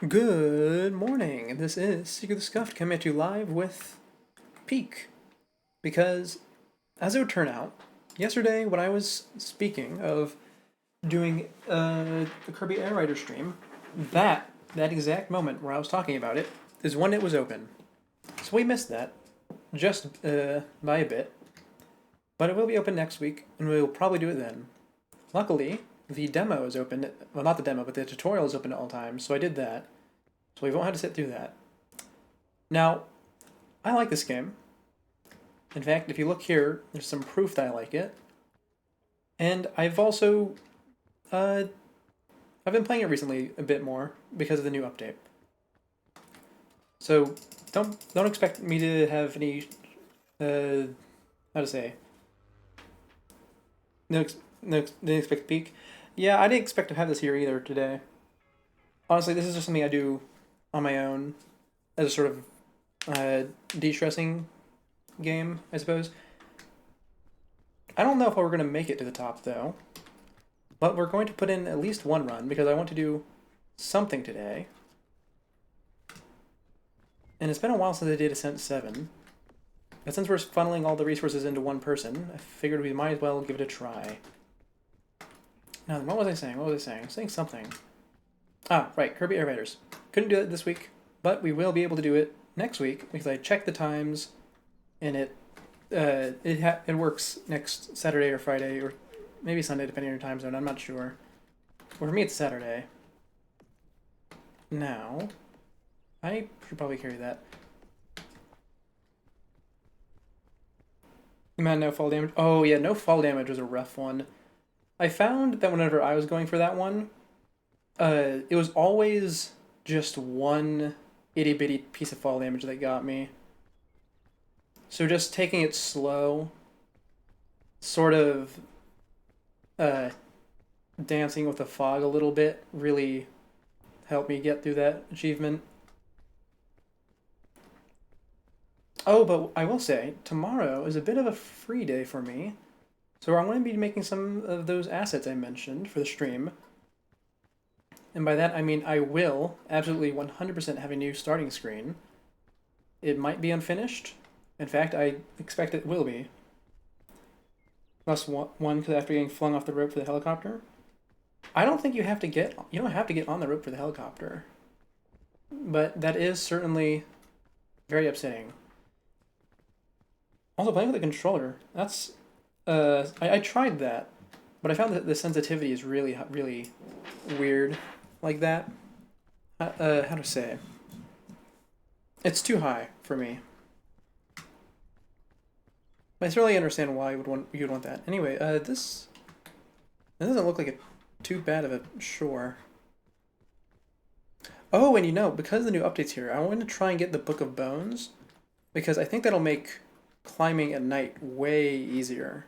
Good morning. This is Secret the Scuffed coming at you live with Peak. Because, as it would turn out, yesterday when I was speaking of doing the Kirby Air Rider stream, that exact moment where I was talking about it is when it was open. So we missed that just by a bit, but it will be open next week, and we will probably do it then. Luckily, the demo is open. Well, not the demo, but the tutorial is open at all times, so I did that. So we won't have to sit through that. Now, I like this game. In fact, if you look here, there's some proof that I like it. And I've also, uh, I've been playing it recently a bit more because of the new update. So don't expect me to have any, how to say, didn't expect peak. Yeah, I didn't expect to have this here either today. Honestly, this is just something I do on my own as a sort of de-stressing game, I suppose. I don't know if we're going to make it to the top, though. But we're going to put in at least one run, because I want to do something today. And it's been a while since I did Ascent 7. But since we're funneling all the resources into one person, I figured we might as well give it a try. Now, what was I saying? I was saying something. Ah, right, Kirby Air Riders. Couldn't do it this week, but we will be able to do it next week, because I checked the times, and it works next Saturday or Friday, or maybe Sunday, depending on your time zone. I'm not sure. Well, for me, it's Saturday. Now, I should probably carry that. Man, no fall damage. Oh, yeah, no fall damage was a rough one. I found that whenever I was going for that one, it was always just one itty bitty piece of fall damage that got me. So just taking it slow, sort of dancing with the fog a little bit, really helped me get through that achievement. Oh, but I will say, tomorrow is a bit of a free day for me. So I'm going to be making some of those assets I mentioned for the stream. And by that, I mean I will absolutely 100% have a new starting screen. It might be unfinished. In fact, I expect it will be. Plus one, because after getting flung off the rope for the helicopter. I don't think you don't have to get on the rope for the helicopter. But that is certainly very upsetting. Also, playing with a controller, that's, I tried that, but I found that the sensitivity is really, really weird like that. How to say? It's too high for me. But I certainly understand why you'd want that. Anyway, this doesn't look like too bad of a shore. Oh, and because of the new updates here, I want to try and get the Book of Bones, because I think that'll make climbing at night way easier.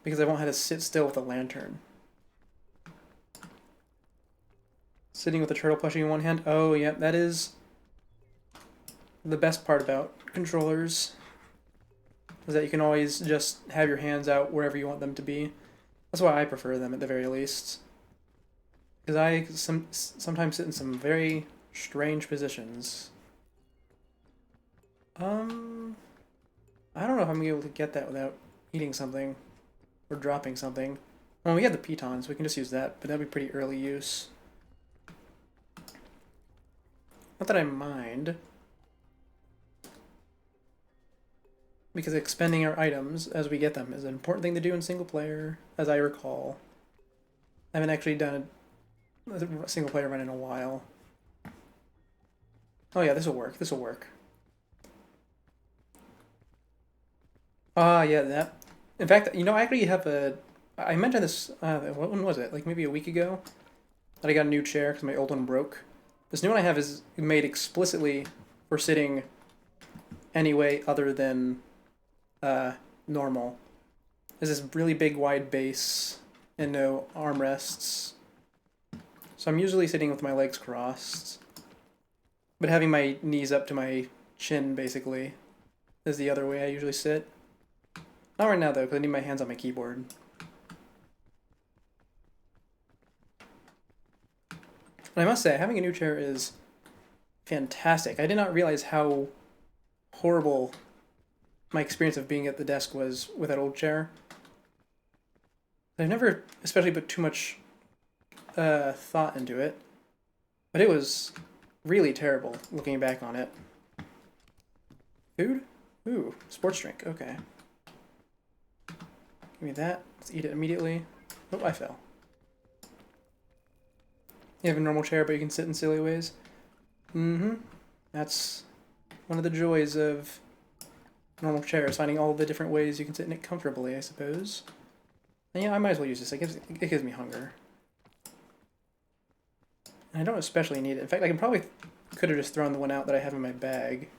Because I won't have to sit still with a lantern. Sitting with a turtle plushie in one hand. Oh, yeah, that is the best part about controllers. Is that you can always just have your hands out wherever you want them to be. That's why I prefer them at the very least. Because I sometimes sit in some very strange positions. I don't know if I'm able to get that without eating something or dropping something. Well, we have the pitons, we can just use that, but that'd be pretty early use. Not that I mind, because expending our items as we get them is an important thing to do in single player, as I recall. I haven't actually done a single player run in a while. Oh yeah, this will work. Ah, yeah, that. In fact, I actually have I mentioned this, when was it? Like maybe a week ago? That I got a new chair because my old one broke. This new one I have is made explicitly for sitting any way other than normal. There's this really big wide base and no armrests. So I'm usually sitting with my legs crossed. But having my knees up to my chin, basically, is the other way I usually sit. Not right now, though, because I need my hands on my keyboard. And I must say, having a new chair is fantastic. I did not realize how horrible my experience of being at the desk was with that old chair. I've never especially put too much thought into it, but it was really terrible looking back on it. Food? Ooh, sports drink. Okay. Give me that. Let's eat it immediately. Oh, I fell. You have a normal chair, but you can sit in silly ways. Mm-hmm. That's one of the joys of normal chairs, finding all the different ways you can sit in it comfortably, I suppose. And yeah, I might as well use this. It gives me hunger. And I don't especially need it. In fact, I could have just thrown the one out that I have in my bag.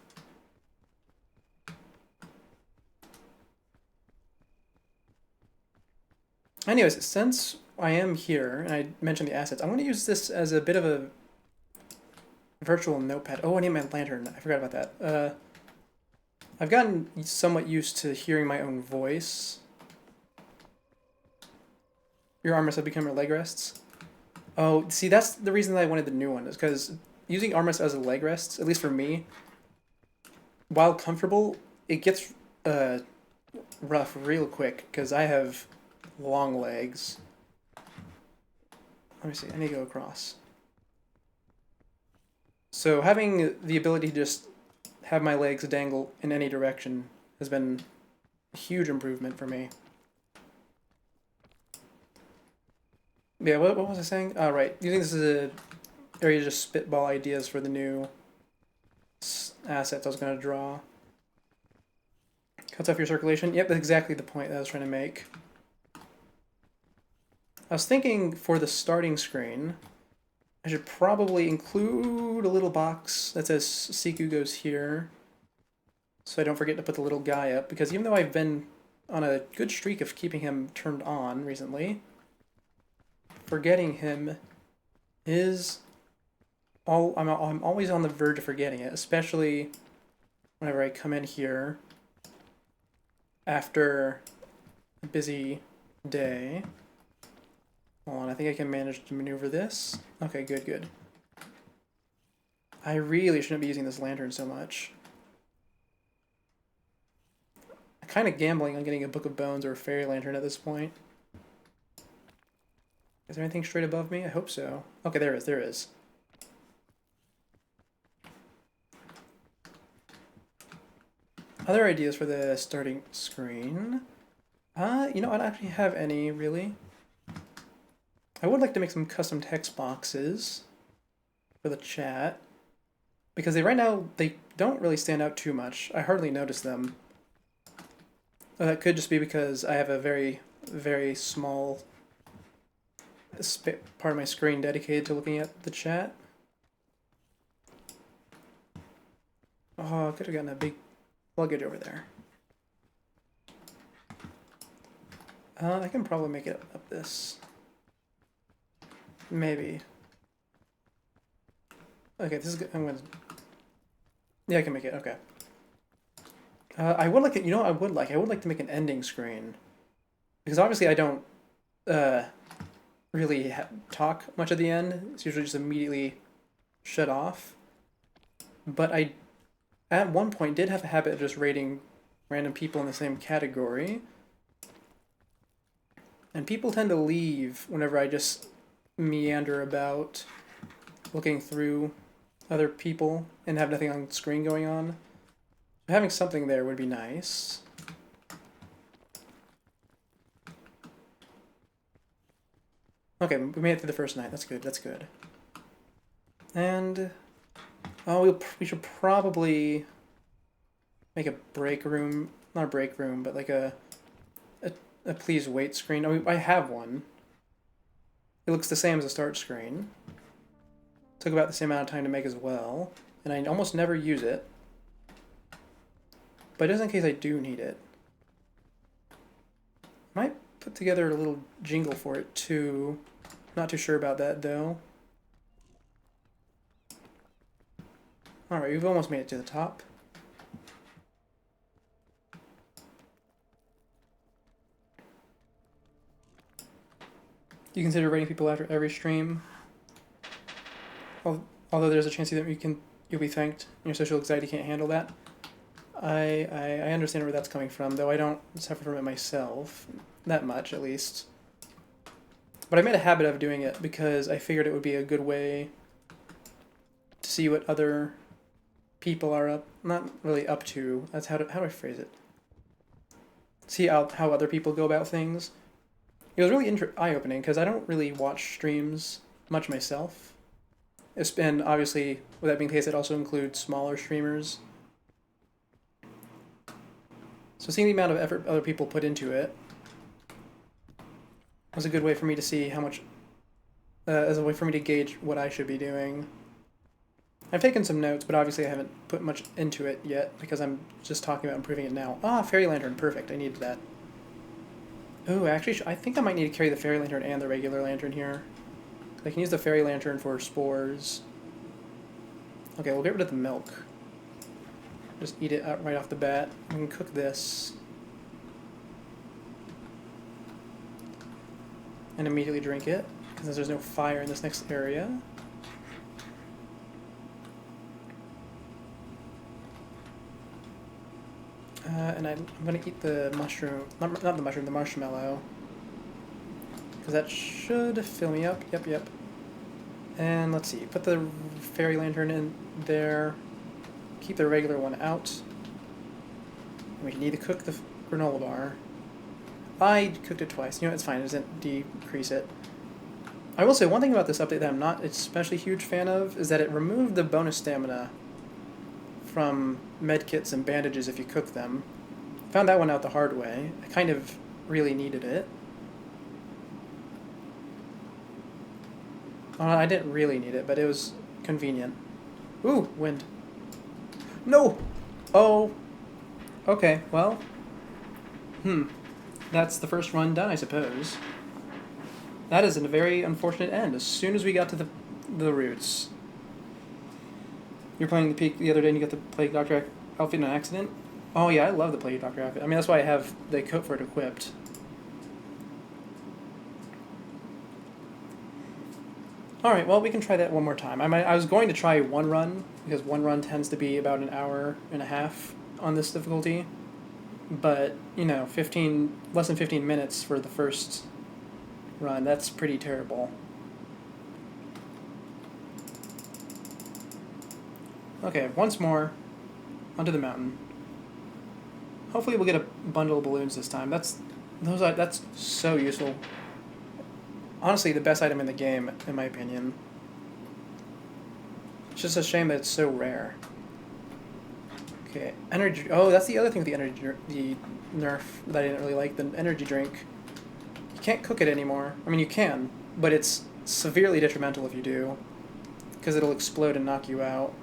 Anyways, since I am here, and I mentioned the assets, I'm going to use this as a bit of a virtual notepad. Oh, I need my lantern. I forgot about that. I've gotten somewhat used to hearing my own voice. Your armrests have become your leg rests. Oh, see, that's the reason that I wanted the new one, is because using armrests as a leg rests, at least for me, while comfortable, it gets rough real quick, because I have long legs. Let me see, I need to go across. So having the ability to just have my legs dangle in any direction has been a huge improvement for me. Yeah, what was I saying? Oh, right. Using this as an area to just spitball ideas for the new assets I was going to draw. Cuts off your circulation. Yep, that's exactly the point that I was trying to make. I was thinking for the starting screen, I should probably include a little box that says Siku goes here, so I don't forget to put the little guy up, because even though I've been on a good streak of keeping him turned on recently, forgetting him is I'm always on the verge of forgetting it, especially whenever I come in here after a busy day. Hold on, I think I can manage to maneuver this. Okay, good, good. I really shouldn't be using this lantern so much. I'm kind of gambling on getting a Book of Bones or a Fairy Lantern at this point. Is there anything straight above me? I hope so. Okay, there is, there is. Other ideas for the starting screen? You know, I don't actually have any, really. I would like to make some custom text boxes for the chat, because right now, they don't really stand out too much. I hardly notice them. That could just be because I have a very, very small part of my screen dedicated to looking at the chat. Oh, I could have gotten a big luggage over there. I can probably make it up this. Maybe. Okay, this is good. I'm gonna... Yeah, I can make it. Okay. I would like it. You know what I would like? I would like to make an ending screen, because obviously I don't really talk much at the end. It's usually just immediately shut off. But I, at one point, did have a habit of just rating random people in the same category. And people tend to leave whenever I just meander about looking through other people and have nothing on screen going on. Having something there would be nice. Okay, we made it through the first night. That's good, that's good. And... oh, we should probably make a break room. Not a break room, but like a please wait screen. Oh, I have one. It looks the same as a start screen. Took about the same amount of time to make as well. And I almost never use it. But just in case I do need it. Might put together a little jingle for it too. Not too sure about that though. Alright, we've almost made it to the top. You consider rating people after every stream? although there's a chance that you'll be thanked, your social anxiety can't handle that. I understand where that's coming from, though I don't suffer from it myself, that much at least. But I made a habit of doing it because I figured it would be a good way to see what other people are not really up to. That's how do I phrase it? See how other people go about things. It was really eye-opening because I don't really watch streams much myself. And obviously, with that being the case, it also includes smaller streamers. So seeing the amount of effort other people put into it was a good way for me to see how much, as a way for me to gauge what I should be doing. I've taken some notes, but obviously I haven't put much into it yet because I'm just talking about improving it now. Ah, fairy lantern, perfect. I needed that. Ooh, actually, I think I might need to carry the fairy lantern and the regular lantern here. I can use the fairy lantern for spores. Okay, we'll get rid of the milk. Just eat it out right off the bat. We can cook this. And immediately drink it, because there's no fire in this next area. And I'm going to eat the mushroom, not the mushroom, the marshmallow. Because that should fill me up. Yep. And let's see, put the fairy lantern in there. Keep the regular one out. We need to cook the granola bar. I cooked it twice. You know, it's fine. It doesn't decrease it. I will say one thing about this update that I'm not especially huge fan of is that it removed the bonus stamina from medkits and bandages if you cook them. Found that one out the hard way. I kind of really needed it. I didn't really need it, but it was convenient. Ooh, wind. No! Oh. Okay, well. That's the first run done, I suppose. That is a very unfortunate end. As soon as we got to the roots. You were playing the Peak the other day and you got the Plague Doctor outfit in an accident? Oh yeah, I love the Plague Doctor outfit. I mean, that's why I have the coat for it equipped. Alright, well, we can try that one more time. I was going to try one run, because one run tends to be about an hour and a half on this difficulty. But, you know, less than 15 minutes for the first run, that's pretty terrible. Okay, once more, onto the mountain. Hopefully we'll get a bundle of balloons this time. That's so useful. Honestly, the best item in the game, in my opinion. It's just a shame that it's so rare. Okay, energy. Oh, that's the other thing with the energy, the nerf that I didn't really like. The energy drink. You can't cook it anymore. I mean, you can, but it's severely detrimental if you do, because it'll explode and knock you out.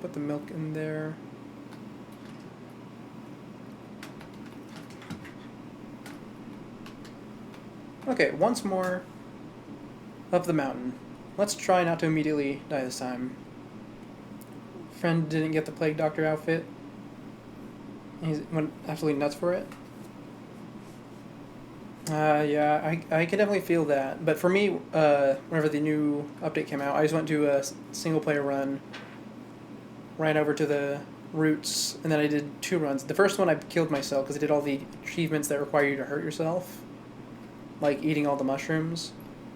Put the milk in there. Okay, once more up the mountain. Let's try not to immediately die this time. Friend didn't get the Plague Doctor outfit. He went absolutely nuts for it. Yeah, I can definitely feel that. But for me, whenever the new update came out, I just went to a single player run, ran over to the roots, and then I did 2 runs. The first one I killed myself because I did all the achievements that require you to hurt yourself, like eating all the mushrooms.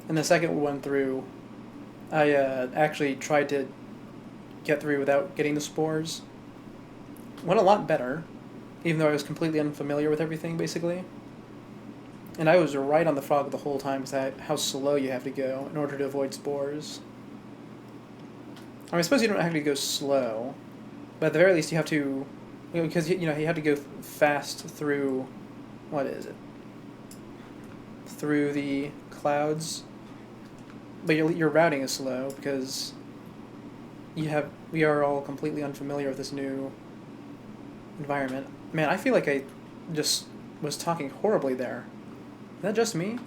And the second one through, I actually tried to get through without getting the spores. Went a lot better, even though I was completely unfamiliar with everything, basically. And I was right on the frog the whole time because how slow you have to go in order to avoid spores. I mean, I suppose you don't have to go slow, but at the very least you have to, because you have to go fast through, what is it? Through the clouds. But your routing is slow because we are all completely unfamiliar with this new environment. Man, I feel like I just was talking horribly there. Is that just me?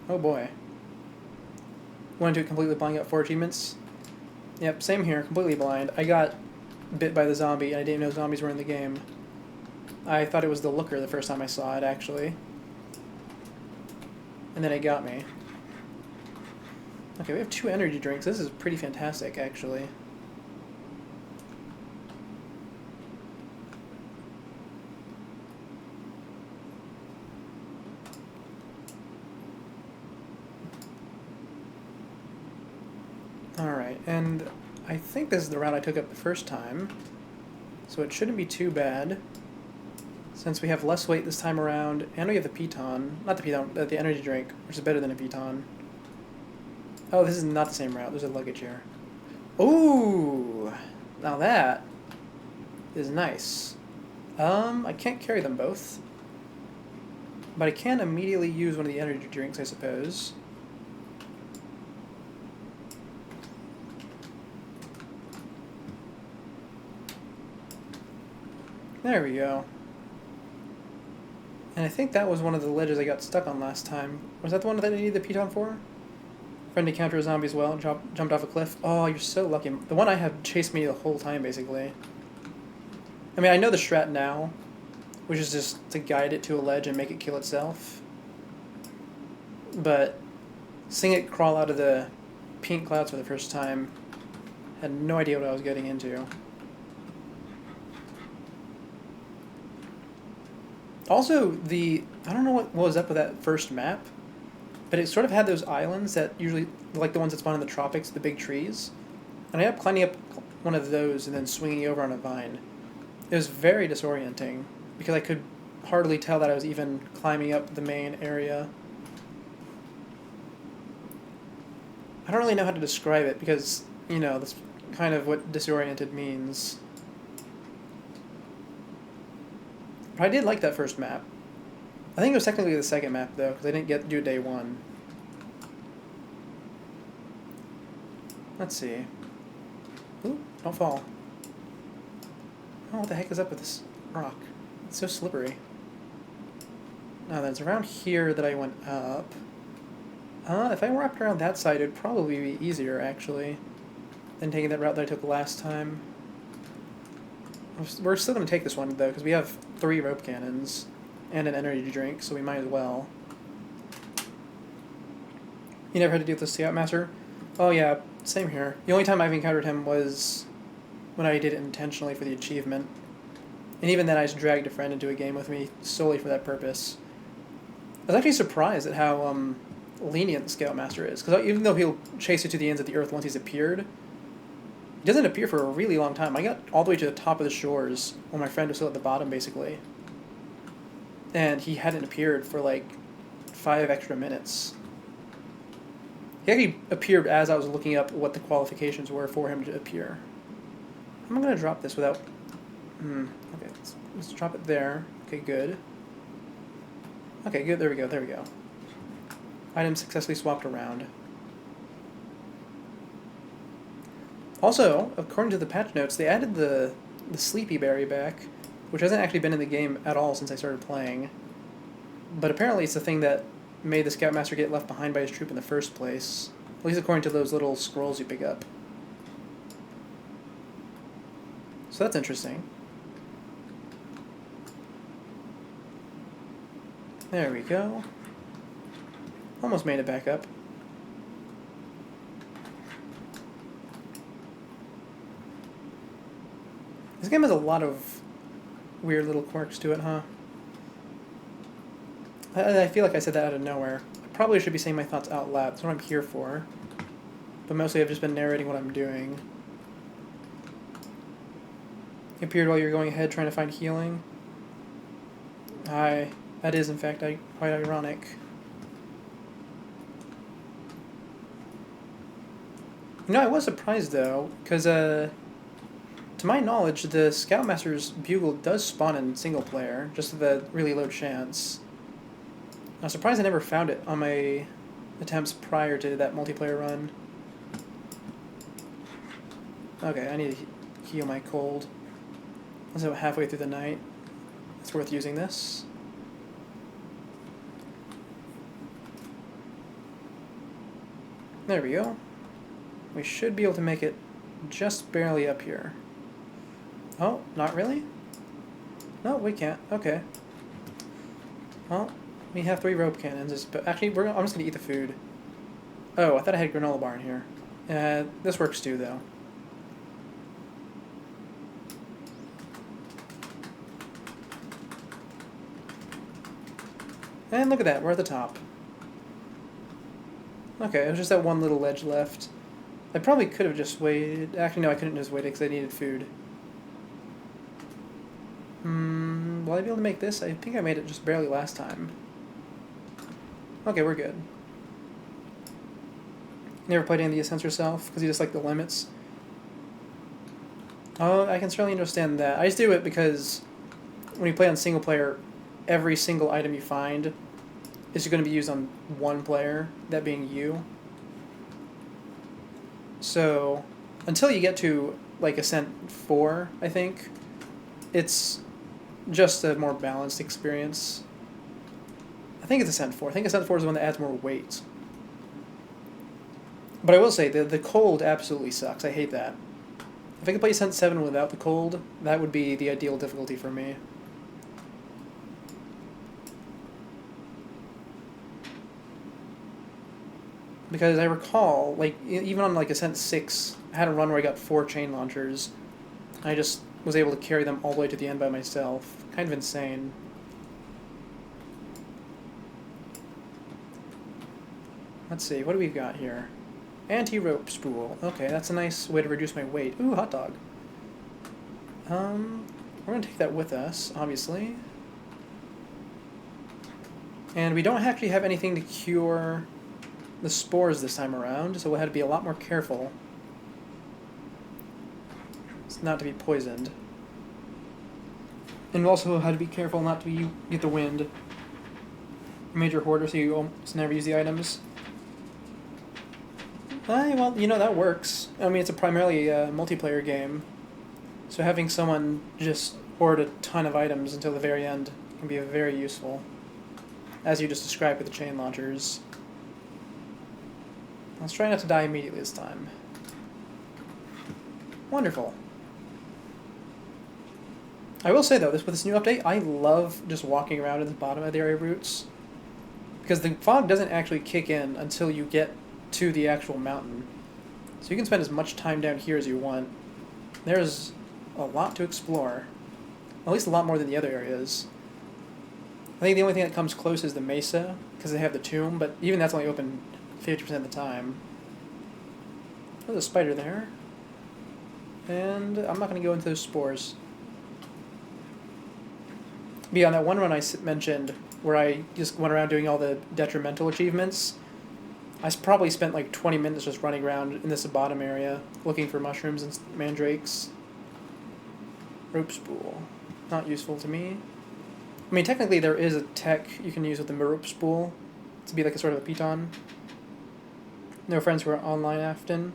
Oh boy. Went to completely blind, got 4 achievements. Yep, same here, completely blind. I got bit by the zombie and I didn't know zombies were in the game. I thought it was the looker the first time I saw it, actually. And then it got me. Okay, we have 2 energy drinks. This is pretty fantastic, actually. Alright, and I think this is the route I took up the first time. So it shouldn't be too bad. Since we have less weight this time around, and we have the piton. Not the piton, the energy drink, which is better than a piton. Oh, this is not the same route. There's a luggage here. Ooh! Now that is nice. I can't carry them both. But I can immediately use one of the energy drinks, I suppose. There we go. And I think that was one of the ledges I got stuck on last time. Was that the one that I needed the piton for? Friend encountered a zombie as well and jumped off a cliff. Oh, you're so lucky. The one I have chased me the whole time, basically. I mean, I know the strat now, which is just to guide it to a ledge and make it kill itself. But seeing it crawl out of the pink clouds for the first time, had no idea what I was getting into. Also, I don't know what was up with that first map, but it sort of had those islands that usually, like the ones that spawn in the tropics, the big trees. And I ended up climbing up one of those and then swinging over on a vine. It was very disorienting, because I could hardly tell that I was even climbing up the main area. I don't really know how to describe it, because, you know, that's kind of what disoriented means. But I did like that first map. I think it was technically the second map, though, because I didn't get to do day 1. Let's see. Ooh, don't fall. Oh, what the heck is up with this rock? It's so slippery. Now, that's around here that I went up. If I wrapped around that side, it would probably be easier, actually, than taking that route that I took last time. We're still going to take this one, though, because we have 3 rope cannons and an energy drink, so we might as well. You never had to deal with the Scoutmaster? Oh yeah, same here. The only time I've encountered him was when I did it intentionally for the achievement. And even then I just dragged a friend into a game with me solely for that purpose. I was actually surprised at how lenient the Scoutmaster is, because even though he'll chase you to the ends of the earth once he's appeared, he doesn't appear for a really long time. I got all the way to the top of the shores when my friend was still at the bottom, basically. And he hadn't appeared for like 5 extra minutes. He actually appeared as I was looking up what the qualifications were for him to appear. I'm going to drop this without... Okay, let's drop it there. Okay, good. Okay, good. There we go. There we go. Item successfully swapped around. Also, according to the patch notes, they added the Sleepy Berry back, which hasn't actually been in the game at all since I started playing. But apparently it's the thing that made the Scoutmaster get left behind by his troop in the first place. At least according to those little scrolls you pick up. So that's interesting. There we go. Almost made it back up. This game has a lot of weird little quirks to it, huh? I feel like I said that out of nowhere. I probably should be saying my thoughts out loud. That's what I'm here for. But mostly I've just been narrating what I'm doing. You appeared while you were going ahead trying to find healing. Aye, that is in fact quite ironic. You know, I was surprised though, because to my knowledge, the Scoutmaster's bugle does spawn in single player, just with a really low chance. I was surprised I never found it on my attempts prior to that multiplayer run. Okay, I need to heal my cold. Let's go halfway through the night. It's worth using this. There we go. We should be able to make it just barely up here. Oh, not really? No, we can't. Okay. Well, we have 3 rope cannons. Actually, I'm just gonna eat the food. Oh, I thought I had a granola bar in here. This works too, though. And look at that, we're at the top. Okay, it was just that one little ledge left. I probably could have just waited. Actually, no, I couldn't just wait because I needed food. Will I be able to make this? I think I made it just barely last time. Okay, we're good. Never played any of the ascents yourself because you just like the limits? Oh, I can certainly understand that. I just do it because when you play on single player, every single item you find is going to be used on one player, that being you. So, until you get to, like, Ascent 4, I think, it's just a more balanced experience. I think it's Ascent 4. I think Ascent 4 is the one that adds more weight. But I will say, the cold absolutely sucks. I hate that. If I could play Ascent 7 without the cold, that would be the ideal difficulty for me. Because I recall, like, even on, like, Ascent 6, I had a run where I got 4 chain launchers. I just was able to carry them all the way to the end by myself. Kind of insane. Let's see, what do we got here? Anti-rope spool. Okay, that's a nice way to reduce my weight. Ooh, hot dog. We're going to take that with us, obviously. And we don't actually have anything to cure the spores this time around, so we'll have to be a lot more careful. It's not to be poisoned. And we also have to be careful not to get the wind. Major hoarder, so you almost never use the items. Well, you know, that works. I mean, it's primarily a multiplayer game, so having someone just hoard a ton of items until the very end can be very useful, as you just described with the chain launchers. Let's try not to die immediately this time. Wonderful. I will say, though, with this new update, I love just walking around at the bottom of the area routes, because the fog doesn't actually kick in until you get to the actual mountain. So you can spend as much time down here as you want. There's a lot to explore. At least a lot more than the other areas. I think the only thing that comes close is the mesa, because they have the tomb, but even that's only open 50% of the time. There's a spider there. And I'm not going to go into those spores. Beyond that one run I mentioned, where I just went around doing all the detrimental achievements, I probably spent like 20 minutes just running around in this bottom area, looking for mushrooms and mandrakes. Rope spool. Not useful to me. I mean, technically there is a tech you can use with the rope spool to be like a sort of a piton. No friends who are online often.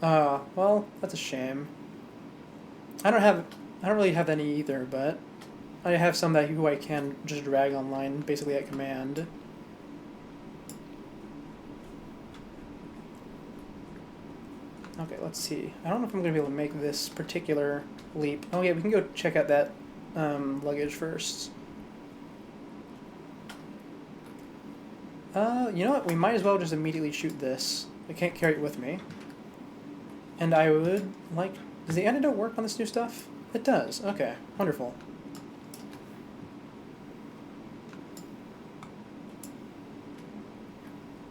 Well, that's a shame. I don't really have any either, but I have some who I can just drag online, basically at command. Okay, let's see. I don't know if I'm going to be able to make this particular leap. Oh yeah, we can go check out that luggage first. You know what? We might as well just immediately shoot this. I can't carry it with me. And I would like... Does the antidote work on this new stuff? It does. Okay, wonderful.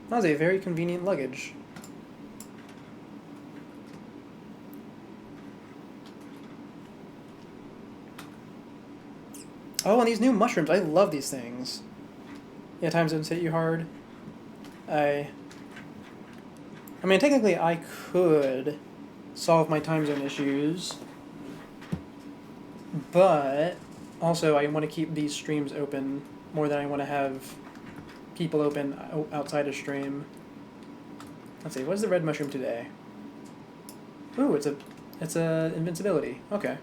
That was a very convenient luggage. Oh, and these new mushrooms. I love these things. Yeah, time zones hit you hard. I mean, technically I could solve my time zone issues, but also I want to keep these streams open more than I want to have people open outside of stream. Let's see, what is the red mushroom today? Ooh, it's a invincibility. Okay.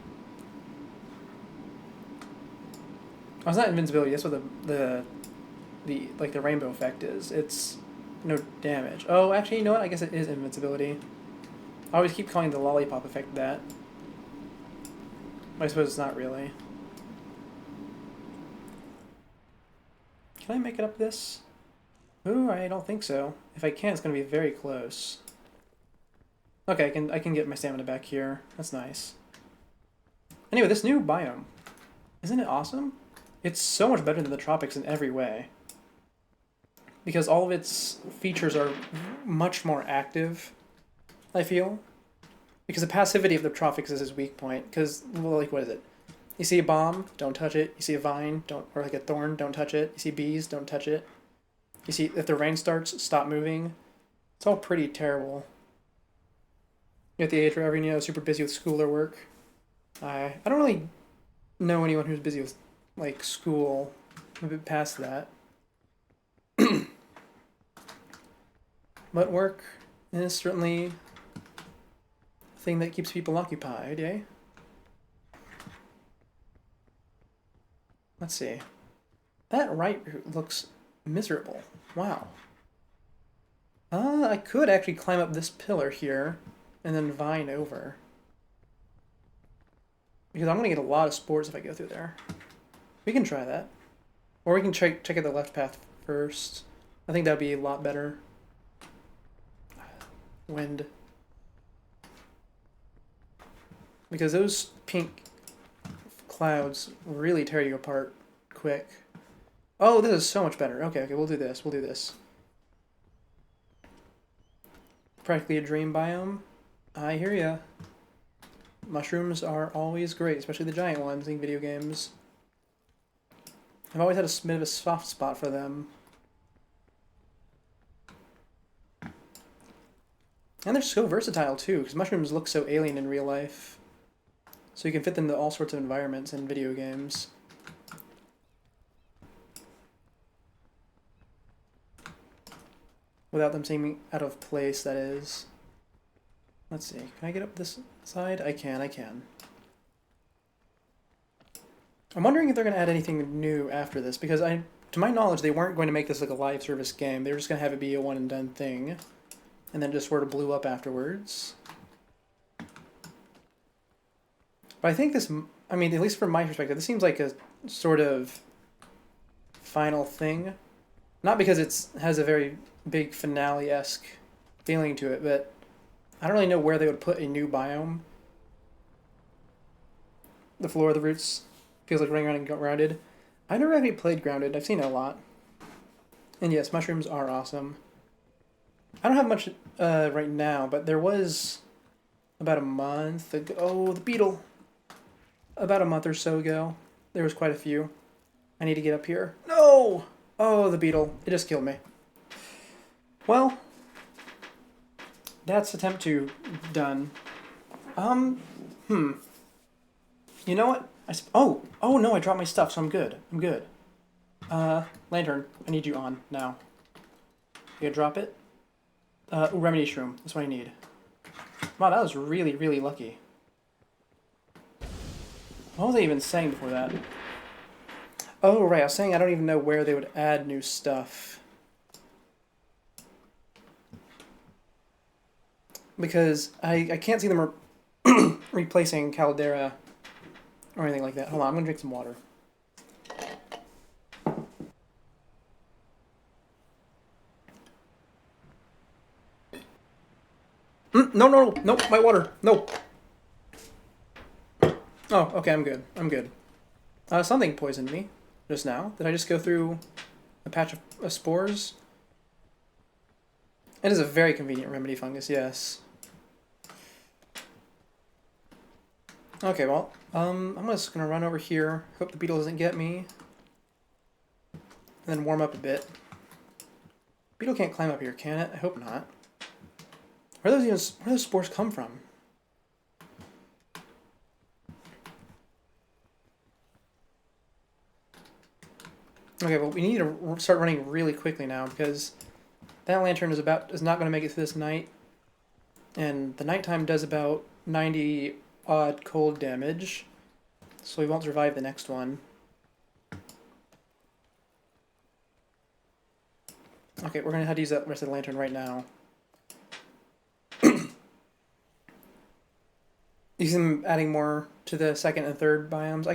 Oh, it's not invincibility. That's what the rainbow effect is. It's no damage. Oh, actually, you know what? I guess it is invincibility. I always keep calling the lollipop effect that. But I suppose it's not really. Can I make it up this? Ooh, I don't think so. If I can, it's gonna be very close. Okay, I can get my stamina back here. That's nice. Anyway, this new biome, isn't it awesome? It's so much better than the tropics in every way. Because all of its features are much more active, I feel. Because the passivity of the tropics is his weak point. Because, well, like, what is it? You see a bomb, don't touch it. You see a vine, don't, or like a thorn, don't touch it. You see bees, don't touch it. You see, if the rain starts, stop moving. It's all pretty terrible. You're at the age where everyone, super busy with school or work. I don't really know anyone who's busy with, like, school. A bit past that. But work is certainly a thing that keeps people occupied, eh? Let's see. That right route looks miserable. Wow. I could actually climb up this pillar here and then vine over. Because I'm going to get a lot of spores if I go through there. We can try that. Or we can check out the left path first. I think that would be a lot better. Wind. Because those pink clouds really tear you apart quick. Oh, this is so much better. Okay, we'll do this. We'll do this. Practically a dream biome. I hear ya. Mushrooms are always great, especially the giant ones in video games. I've always had a bit of a soft spot for them. And they're so versatile too, because mushrooms look so alien in real life. So you can fit them into all sorts of environments in video games. Without them seeming out of place, that is. Let's see, can I get up this side? I can. I'm wondering if they're going to add anything new after this, because to my knowledge, they weren't going to make this like a live service game. They were just going to have it be a one and done thing. And then just sort of blew up afterwards. But I think this, I mean, at least from my perspective, this seems like a sort of final thing. Not because it has a very big finale-esque feeling to it, but I don't really know where they would put a new biome. The floor of the roots feels like running around and grounded. I never actually played Grounded. I've seen it a lot. And yes, mushrooms are awesome. I don't have much right now, but there was about a month ago. Oh, the beetle! About a month or so ago, there was quite a few. I need to get up here. No! Oh, the beetle. It just killed me. Well, that's attempt 2 done. You know what? Oh no, I dropped my stuff, so I'm good. Lantern, I need you on now. You gonna drop it? Remedy shroom. That's what I need. Wow, that was really, really lucky. What was I even saying before that? Oh, right, I was saying I don't even know where they would add new stuff. Because I can't see them replacing Caldera or anything like that. Hold on, I'm gonna drink some water. No, my water, no. Oh, okay, I'm good. Something poisoned me just now. Did I just go through a patch of spores? It is a very convenient remedy fungus, yes. Okay, well, I'm just gonna run over here, hope the beetle doesn't get me, and then warm up a bit. Beetle can't climb up here, can it? I hope not. Where do those spores come from? Okay, well, we need to start running really quickly now, because that lantern is not going to make it through this night, and the nighttime does about 90 odd cold damage, so we won't survive the next one. Okay, we're going to have to use that rest of the lantern right now. You see them adding more to the second and third biomes. I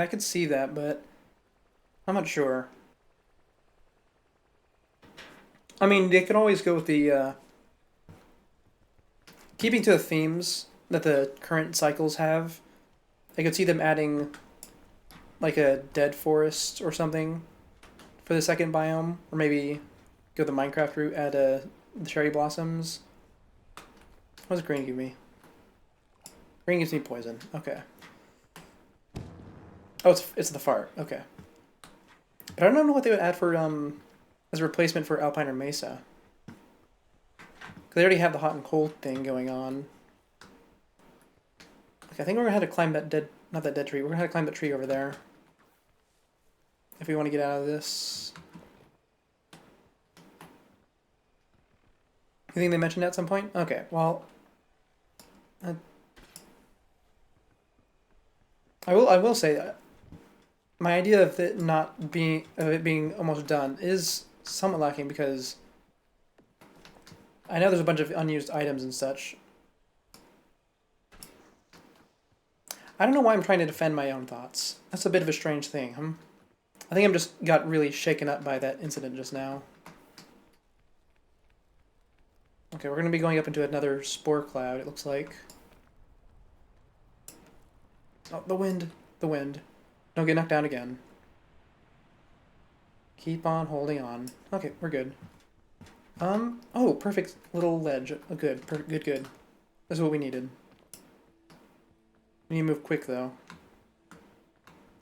could see that, but I'm not sure. I mean, they could always go with the keeping to the themes that the current cycles have. I could see them adding like a dead forest or something for the second biome, or maybe go the Minecraft route, add the cherry blossoms. What does green give me? Green gives me poison. Okay. Oh, it's the fart. Okay. But I don't know what they would add for as a replacement for Alpine or Mesa. Because they already have the hot and cold thing going on. Okay, I think we're gonna have to climb that dead, not that dead tree. We're gonna have to climb that tree over there if we want to get out of this. You think they mentioned that at some point? Okay, well, I will say that my idea of it being almost done is somewhat lacking because I know there's a bunch of unused items and such. I don't know why I'm trying to defend my own thoughts. That's a bit of a strange thing. I think I'm just got really shaken up by that incident just now. Okay, we're going to be going up into another spore cloud, it looks like. Oh, the wind. The wind. Don't get knocked down again. Keep on holding on. Okay, we're good. Oh, perfect little ledge. Oh, good, good, good. That's what we needed. We need to move quick, though.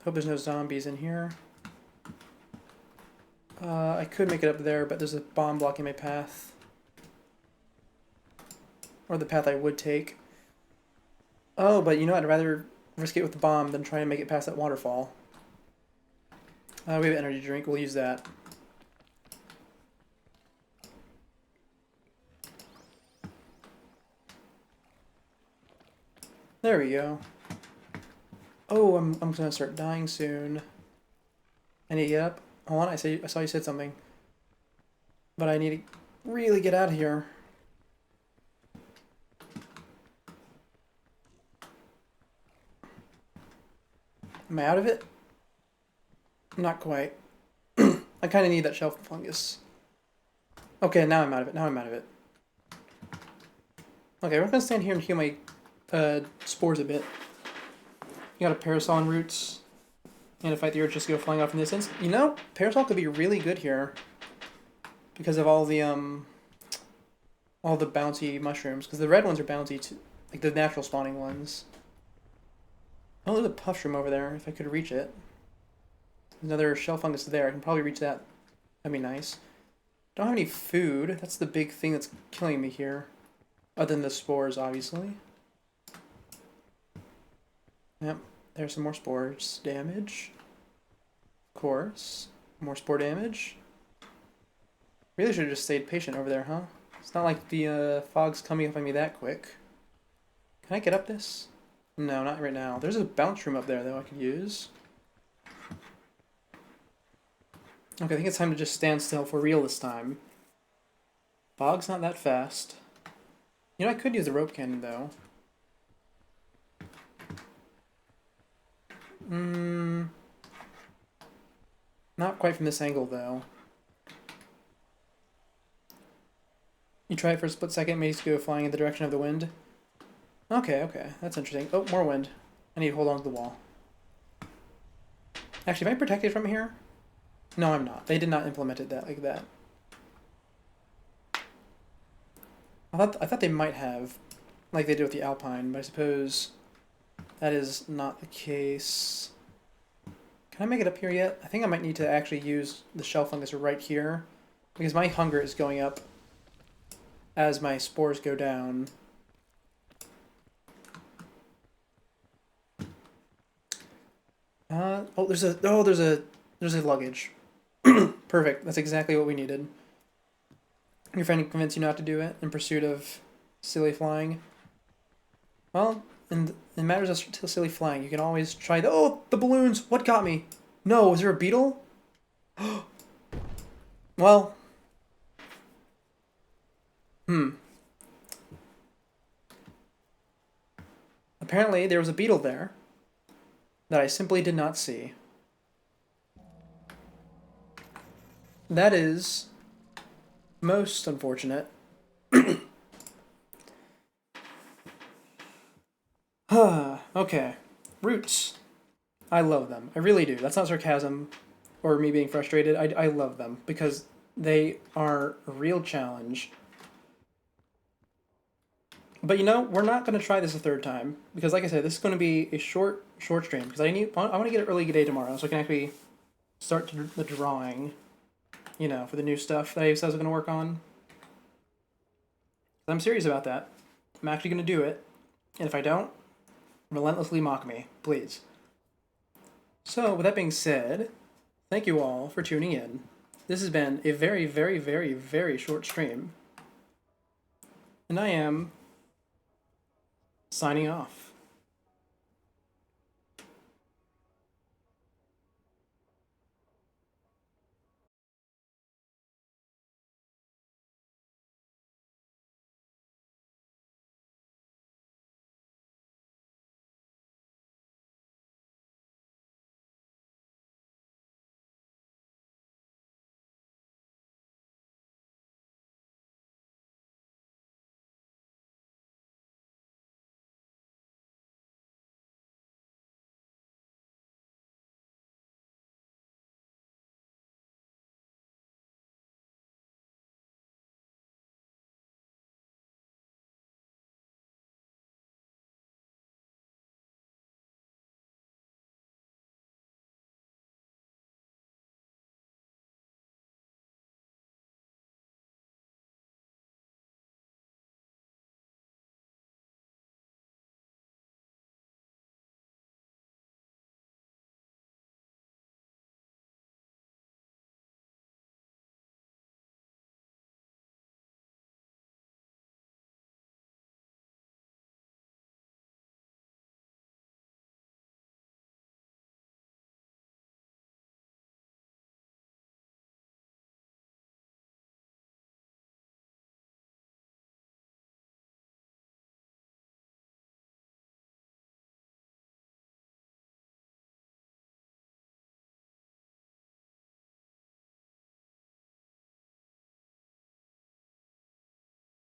Hope there's no zombies in here. I could make it up there, but there's a bomb blocking my path. Or the path I would take. Oh, but you know what? I'd rather risk it with the bomb than try and make it past that waterfall. We have an energy drink. We'll use that. There we go. Oh, I'm gonna start dying soon. I need to get up. Hold on, I saw you said something. But I need to really get out of here. Am I out of it? Not quite. I kind of need that shelf fungus. Okay, now I'm out of it. Now I'm out of it. Okay, we're gonna stand here and heal my spores a bit. You got a parasol and roots. And to fight the urge just to go flying off in this instance. You know, parasol could be really good here. Because of all the bouncy mushrooms. Because the red ones are bouncy too. Like the natural spawning ones. Oh, there's a puff shroom over there, if I could reach it. Another shell fungus there. I can probably reach that. That'd be nice. Don't have any food. That's the big thing that's killing me here. Other than the spores, obviously. Yep, there's some more spores damage. Of course. More spore damage. Really should have just stayed patient over there, huh? It's not like the fog's coming up on me that quick. Can I get up this? No, not right now. There's a bounce room up there, though, I could use. Okay, I think it's time to just stand still for real this time. Fog's not that fast. You know, I could use the rope cannon, though. Not quite from this angle, though. You try it for a split second, makes you go flying in the direction of the wind. Okay, okay, that's interesting. Oh, more wind. I need to hold on to the wall. Actually, am I protected from here? No, I'm not. They did not implement it like that. I thought they might have, like they did with the Alpine, but I suppose that is not the case. Can I make it up here yet? I think I might need to actually use the shell fungus right here, because my hunger is going up as my spores go down. Oh, there's a luggage. Perfect. That's exactly what we needed. Your friend convinced you not to do it in pursuit of silly flying. Well, in matters of silly flying, you can always try the balloons. What got me? No, was there a beetle? Well. Apparently there was a beetle there that I simply did not see. That is Most unfortunate. Okay. Roots. I love them. I really do. That's not sarcasm or me being frustrated. I love them because they are a real challenge. But you know, we're not going to try this a third time because, like I said, this is going to be a short stream because I want to get an early day tomorrow so I can actually start the drawing, for the new stuff that I said I was going to work on. I'm serious about that. I'm actually going to do it, and if I don't, relentlessly mock me, please. So, with that being said, thank you all for tuning in. This has been a very, very, very, very short stream, and I am signing off.